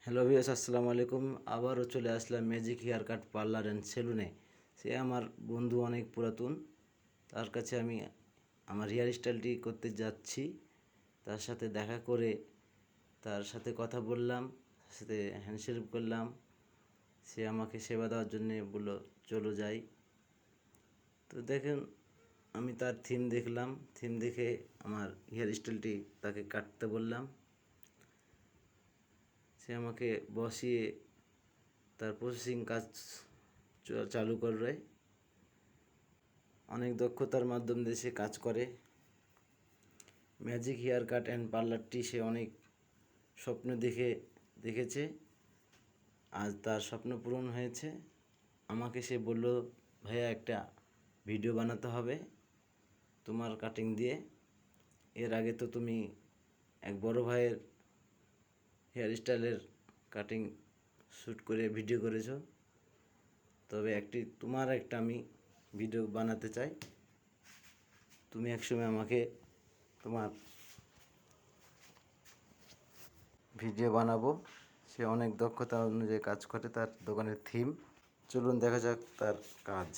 Hello viewers, আসসালামু আলাইকুম। আবারও চলে আসলাম magic hair cut parlour and সেলুনে। সে আমার বন্ধু, অনেক পুরাতন। তার কাছে আমি আমার হেয়ার স্টাইলটি করতে যাচ্ছি। তার সাথে দেখা করে তার সাথে কথা বললাম, তার সাথে হ্যান্ডশেক করলাম। সে আমাকে সেবা দেওয়ার জন্য বলল চলো যাই। তো দেখেন, আমি তার থিম দেখলাম। থিম দেখে আমার হেয়ার স্টাইলটি তাকে কাটতে বললাম। সে আমাকে বসিয়ে তার প্রসেসিং কাজ চালু করে। অনেক দক্ষতার মাধ্যম দিয়ে সে কাজ করে। ম্যাজিক হেয়ার কাট অ্যান্ড পার্লারটি সে অনেক স্বপ্ন দেখেছে। আজ তার স্বপ্ন পূরণ হয়েছে। আমাকে সে বলল, ভাইয়া একটা ভিডিও বানাতে হবে তোমার কাটিং দিয়ে। এর আগে তো তুমি এক বড় ভাইয়ের হেয়ার স্টাইলের কাটিং শ্যুট করে ভিডিও করেছো, তবে তোমার একটা আমি ভিডিও বানাতে চাই। তুমি একসময় আমাকে তোমার ভিডিও বানাবো। সে অনেক দক্ষতা অনুযায়ী কাজ করে। তার দোকানের থিম, চলুন দেখা যাক তার কাজ।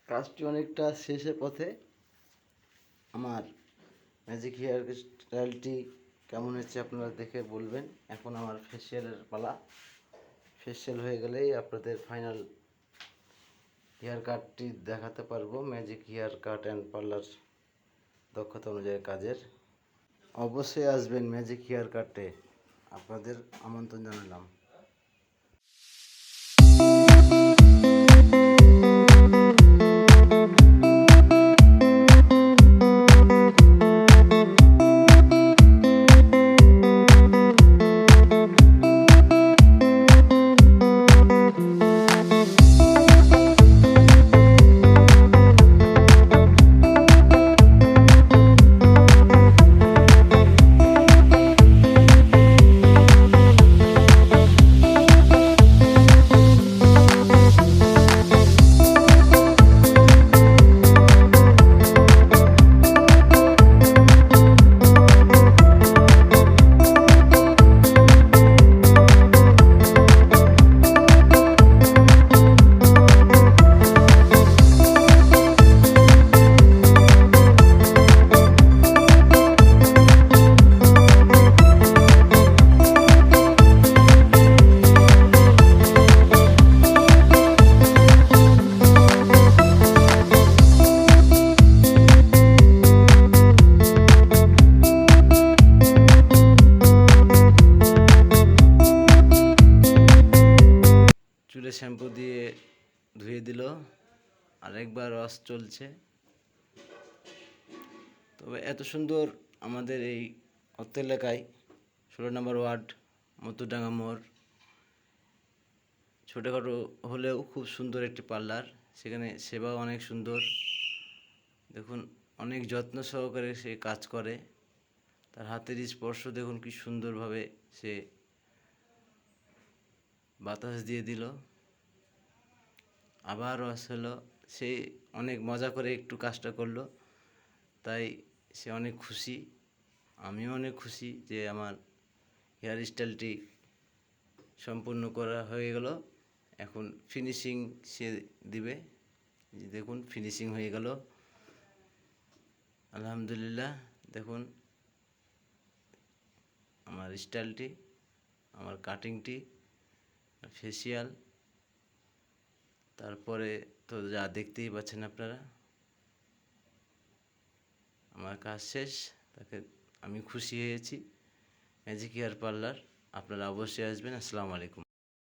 কাজটি অনেকটা শেষের পথে। আমার ম্যাজিক হেয়ার স্টাইলটি কেমন হয়েছে আপনারা দেখে বলবেন। এখন আমার ফেসিয়ালের পালা। ফেসিয়াল হয়ে গেলেই আপনাদের ফাইনাল হেয়ার কাটটি দেখাতে পারবো। Magic hair cut and parlour দক্ষতা অনুযায়ী কাজের। অবশ্যই আসবেন ম্যাজিক হেয়ার কাটে, আপনাদের আমন্ত্রণ জানালাম। চুলে শ্যাম্পু দিয়ে ধুয়ে দিল, আরেকবার ওয়াশ চলছে। তবে এত সুন্দর আমাদের এই অত্র এলাকায় 16 নম্বর ওয়ার্ড মতুডাঙ্গা মোড়, ছোটোখাটো হলেও খুব সুন্দর একটি পার্লার। সেখানে সেবাও অনেক সুন্দর। দেখুন, অনেক যত্ন সহকারে সে কাজ করে। তার হাতের স্পর্শ দেখুন কি সুন্দরভাবে সে বাতাস দিয়ে দিল, আবার ওয়াশ হলো। সে অনেক মজা করে একটু কাজটা করলো, তাই সে অনেক খুশি। আমিও অনেক খুশি যে আমার হেয়ার স্টাইলটি সম্পূর্ণ করা হয়ে গেল। এখন ফিনিশিং সে দিবে। দেখুন, ফিনিশিং হয়ে গেল, আলহামদুলিল্লাহ। দেখুন আমার স্টাইলটি আমার কাটিংটি, ফেসিয়াল, তারপরে তো যা দেখতেই পাচ্ছেন আপনারা, আমার কাজ শেষ। তাকে আমি খুশি হয়েছি। ম্যাজিক হেয়ার পার্লার, আপনারা অবশ্যই আসবেন। আসসালামু আলাইকুম।